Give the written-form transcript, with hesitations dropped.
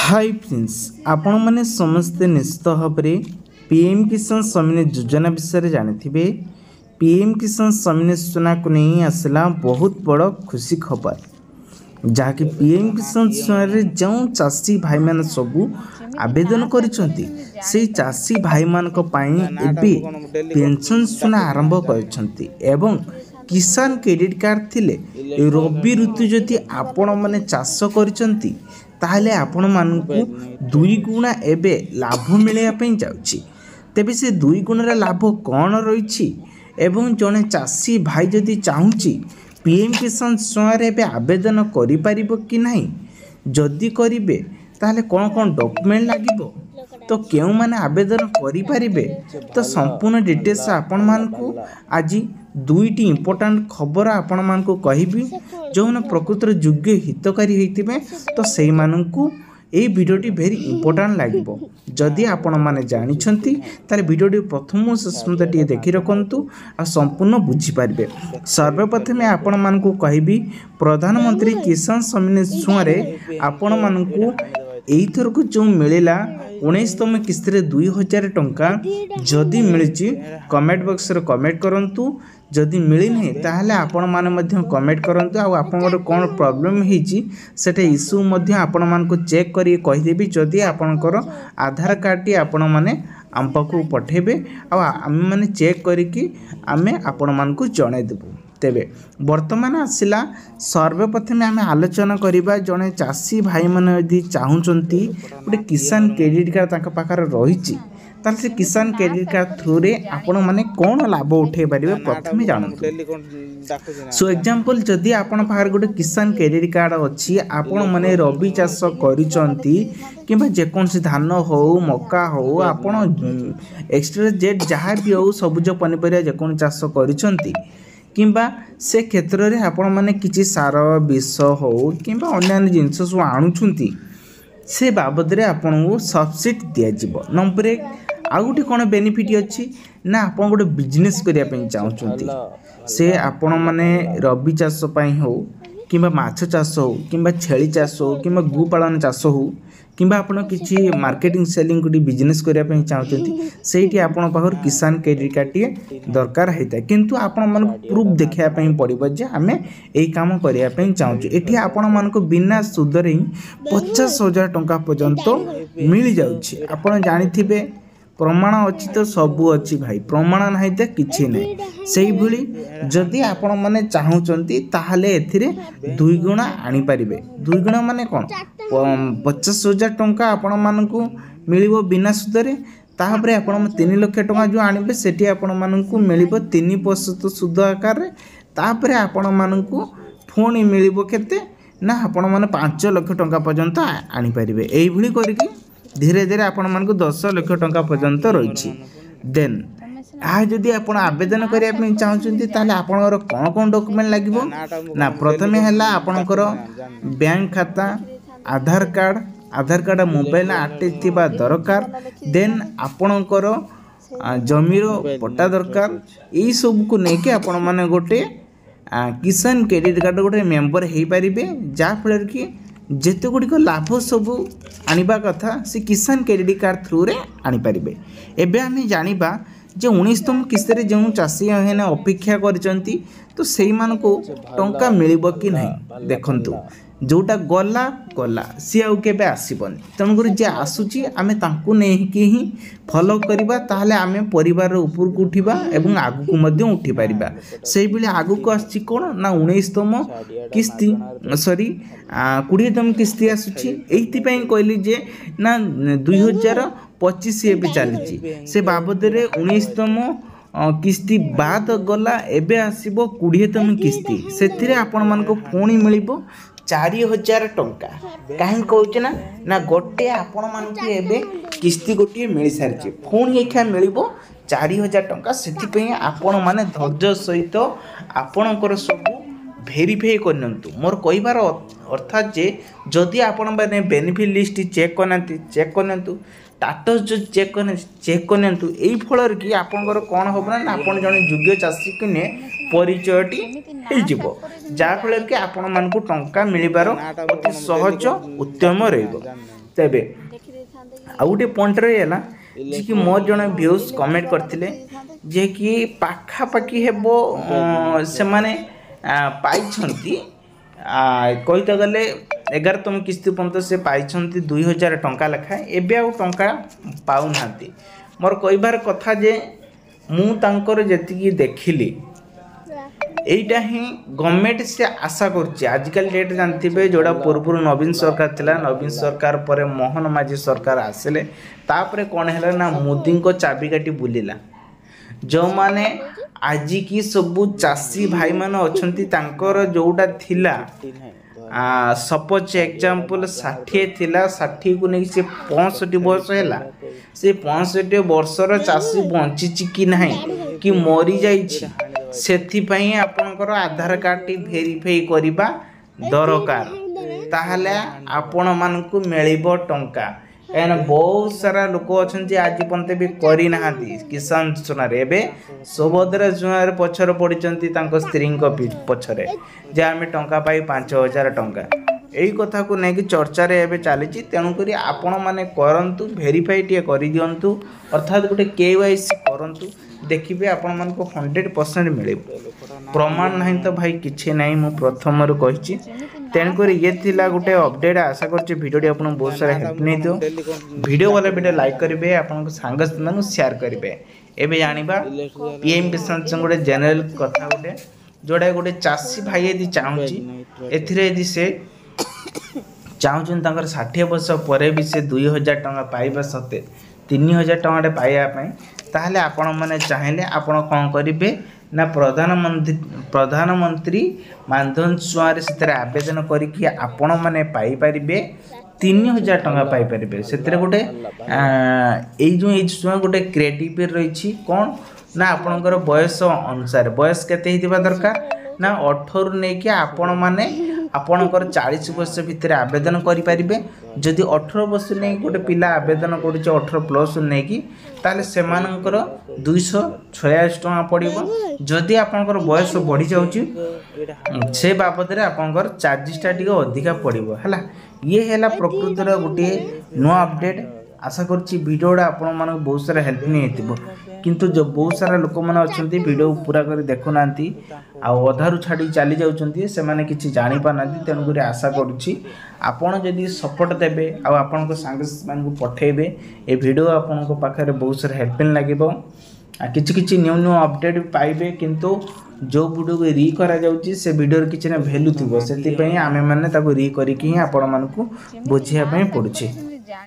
Hi friends आपण मैंने समस्ते निश्चित भाव में पीएम किसान सम्मान योजना विषय जानी। पीएम किसान सम्मान योजना को नहीं आसला बहुत बड़ खुशी खबर जहाँकि पीएम किसान योजना जो चाषी भाई मान सबू आवेदन करिसेंती से चाषी भाई मानक पई एबे पेंशन योजना आरंभ करिसेंती एवं किसान क्रेडिट कार्ड थिले रबी ऋतु जदि आपण माने चाष करिसेंती ताहले आपण मानकु दुई गुणा एबे लाभ मिलैया जाउछि। तेबे से दुई गुणर लाभ कौन रही एवं जड़े चाषी भाई जदि चाहूँगी पीएम किसान योजना एबे आवेदन करि परिबो कि नहीं, जदि करिवे ताहले कौन कौन डॉक्यूमेंट लागिबो तो केउ माने आवेदन करि परिबे तो संपूर्ण डिटेल्स आपण मानकु आज दुईटी इंपोर्टेंट खबर आपण मानकु कहिबी जो प्रकृतर योग्य हितकारी होइतिबे तो सेई मानकु ए वीडियोटी भेरी इंपोर्टेंट लागिबो। जदि आपण माने जानि छंती ताले वीडियोटी प्रथम सुस्मता टिए देखि रखंतु आ संपूर्ण बुझी पारबे। सर्वप्रथमे आपण मानकु कहिबी प्रधानमंत्री किसान सम्मान योजना रे आपण मानकु एइथर को जो मिलेला 19तम किस्त रे 2000 टंका जदि मिली कमेंट बॉक्स रे कमेंट करंतु, जदि मिली नहीं ताहले आपण माने मध्य कमेंट करंतु आ आपनकर कोन प्रॉब्लम हिची सेटे इश्यू मध्य आपण मान को चेक करी कहि देबी। जदि आपनकर आधार कार्ड टी आपण माने आम पाखु पठेबे आ आम माने चेक करिकि आमे आपण मान को जणाई देबो। तेबे वर्तमान आसिला सर्वप्रथमे आम आलोचना करिबा जने चाषी भाई माने यदि चाहूचंती गोटे किसान क्रेडिट कार्ड तांका पाखर रहिछि ताल से किसान क्रेडिट कार्ड थ्रू रे आपण माने कोन लाभ उठे परिबे प्रथमे जानतु। सो एग्जांपल जदि आपण पाखर गोटे किसान क्रेडिट कार्ड अछि आपण माने रबी चाष करिसंती किबा जे कोनसी धान हो मक्का हो आपण एक्स्ट्रा जेट जहाँ भी हो सबुज पनिपरिया जे कोन चाष करिसंती किंबा से क्षेत्र में आपण माने किछि सार विष हो किंबा अन्य जिनस सब आणुछंती से बाबद रे आपण को सब्सिडी दिया जिवो। नंबर 1 आउ गोटे कोन बेनिफिट अछि ना आपण गोटे बिजनेस करिया पई चाहूचंती से आपण माने रबी चाष पई हो किंबा माछ चाष हो किंबा छेली चाष हो किंबा गो पालन चाष हो किंबा आपण किछि मार्केटिंग सेलिंग गुडी बिजनेस करिया पई चाहूचंती सेठी आपण पाखर किसान क्रेडिट कार्ड टी दरकार हेता किंतु आपण मन प्रूफ देखिया पई पड़िबो जे हमें एई काम करिया पई चाहूछु। एठी आपण मन को बिना सुद रे 50,000 टंका पर्यंत मिल जाउछि। आपण जानिथिबे प्रमाण अछि तो सबु अछि भाई, प्रमाण नाही त किछि नै। सेही भली जदि आपण माने चाहूचंती ताहाले एथिरे दुई गुणा आनी परिबे। दुई गुणा माने कोन 50,000 टंका आपण मानकु मिलिबो बिना सुद रे। ताहापरे आपण 3 लाख टंका जो आनिबे सेठी आपण मानकु मिलिबो 3% सुद आकार रे। ताहापरे आपण मानकु फोन मिलिबो केते ना आपण माने 5 लाख टंका पर्यंत आनी परिबे। एही भली करिकि धीरे धीरे आपण मानकु 10 लाख टंका पर्यंत रहिछि। देन आ जदि आपण आवेदन करिया पई चाहउछंती ताले आपनकर कोन कोन डॉक्यूमेंट लागिबो ना प्रथमे हला आपनकर बैंक खाता, आधार कार्ड मोबाइल अटैच थिबा दरकार। देन आपनकर जमीरो पट्टा दरकार। एई सब को नेके आपण माने गोटे किसान क्रेडिट कार्ड गोटे मेंबर हेई परिबे जा फलर कि जेते गुड़िक लाभ सब आनिबा कथा से किसान क्रेडिट कार्ड थ्रू रे आनी परिबे। एबे आमे जानिबा जे 19तम किस्त रे जो चाषी हेने अपेक्षा करिसंती तो सेई मान को टंका मिलिबो कि नहीं देखंतु। जोटा गला गला सी आउ केबे आसीबनी तणकर जे आसुची आमे तांकु नेकी ही फॉलो करिबा ताहले आमे परिवार ऊपर को उठिबा एवं आगु को मध्य उठी परिबा। सेही बेले आगु को आछि कोन ना 19तम किस्ती 20तम किस्ती आसुची। एइति पई कहली जे ना 2025 एबे चलीची से बाबद रे 19तम किस्ती बाद गला एबे आसीबो 20तम किस्ती सेथिरे आपण मान को पुणी मिलिबो 4,000 टंका। कहीं कहूँ ना गोटे आपण मानक एबे किस्ती गोटे मिल सारी पुणी एखा मिलिबो 4,000 टंका। से आपण माने धैर्य सहित आपणकर सब भेरीफाई करनंतु। मोर कहबार अर्थात जे जदि आपण माने बेनिफिट लिस्ट चेक करनंतु स्टाटस जो चेक करनंतु एई फलर कि आपणकर कोन होबना ना आपण जने योग्य चाषी किने परिचयटी हेजिबो जा फलर कि आपण मानकु टंका मिलिबार अति सहज उत्तम रहइबो। तेबे आ गोटे पॉइंट रहीगला जे कि मोर जड़े व्यूज कमेंट करथिले जे कि पाखापाखि हेबो से माने पाइछंती कहीते गले 11तम किस्ती पर्यंत से पाइछंती 2000 टंका लेखा एबे आ टंका पाउना मोर कहबार कथा जे मु तांकर जेतिकी देखिली एटा ही गवर्नमेंट से आशा करछि आजकल डेट जानथिबे जोड़ा पूर्व नवीन सरकार थिला नवीन सरकार पर मोहन माझी सरकार आसिले तापरे कोन हैला ना मोदी को चाबिकाटी बुलिला जो माने आज की सबु चासी भाई मान अछंती तांकर जोड़ा थिला सपोज एग्जांपल 60 थिला 60 को नहीं से 65 वर्ष हैला से 65 वर्षर चासी बंचिछि कि नहीं कि मरी जाइछि सेथि पई आपनकर आधार कार्ड टी वेरीफाई करिबा दरकार ताहले आपण मानकु मिलिबो टंका एन बहुत सारा लोक अछंती आज पंते भी करी नाहांती किसान सुनारे एबे सुभद्रा जुआर पछर पडिचंती तांको स्त्रींको पछरे जे आमे टंका पाई 5000 टंका एई कथा को नै कि चर्चा रे एबे चलीची तेनु करी आपण माने करंतु वेरीफाई टिए करि दियंतु अर्थात गोटे केवाईसी करंतु देखिबे आपण मन को 100% मिले प्रमाण नहीं तो भाई किछि नहीं मु प्रथम रु कहिची तेन करी ये थिला गोटे अपडेट आशा करछि वीडियो आपन बहुत सारा हेल्प नै दियो वीडियो वाला वीडियो लाइक करिवे आपन को संगत मानु शेयर करिवे एबे जानिबा पीएम किसान संगोटे जनरल कथा गोटे जोड़ा गोटे चासी भाई यदि चाहूची एथिरे यदि से चाहूचन तांकर 60 वर्ष परे भी से 2000 टंका पाइबा सते 3000 टंका पाइबा पई ताहले आपण माने चाहेले आपण कोन करिवे ना प्रधानमंत्री मानधन छुआरे सेतरे आवेदन करिकि आपण माने पाई परिबे 3000 टंका पाई परिबे सेतरे गोटे एई जो एज छुआ गोटे क्रिएटिव रहिछि कोन ना आपणकर बयस अनुसार बयस केते हितबा दरकार ना 18 रु नै कि आपण माने आपणकर 40 वर्ष भितर आवेदन करि परिबे जदि 18 वर्ष नै गोटे पिला आवेदन करूछ 18 प्लस नै कि ताले सेमानकर 246 टका पड़िबो जदि आपणकर बयस बढ़ी जाउची से बाबद रे आपणकर चार्जेस टा टिके अधिका पड़िबो हला ये हैला प्रकृति रो गोटे नो अपडेट आशा करछि वीडियोडा आपण मानक बहुत सारा हेल्प नै हेतिबो किंतु जो बहुत सारा लोक माने अछंती वीडियो पूरा करी देखु नांती आ अधारु छाडी चली जाउचंती से माने किछि जानि पा नांती तेनु करी आशा करछि आपण जदी सपोर्ट देबे आ आपण को संग मान को पठेबे ए वीडियो आपण को पाखरे बहुत सारा हेल्पफुल लागिबो आ किछि न्यू न्यू अपडेट पाइबे किंतु जो वीडियो को री करा जाउची से वीडियो रे किछि ना वैल्यू थिबो सेति पई आमे माने ताको री करी कि आपण मान को बुझिया पई पडुछि।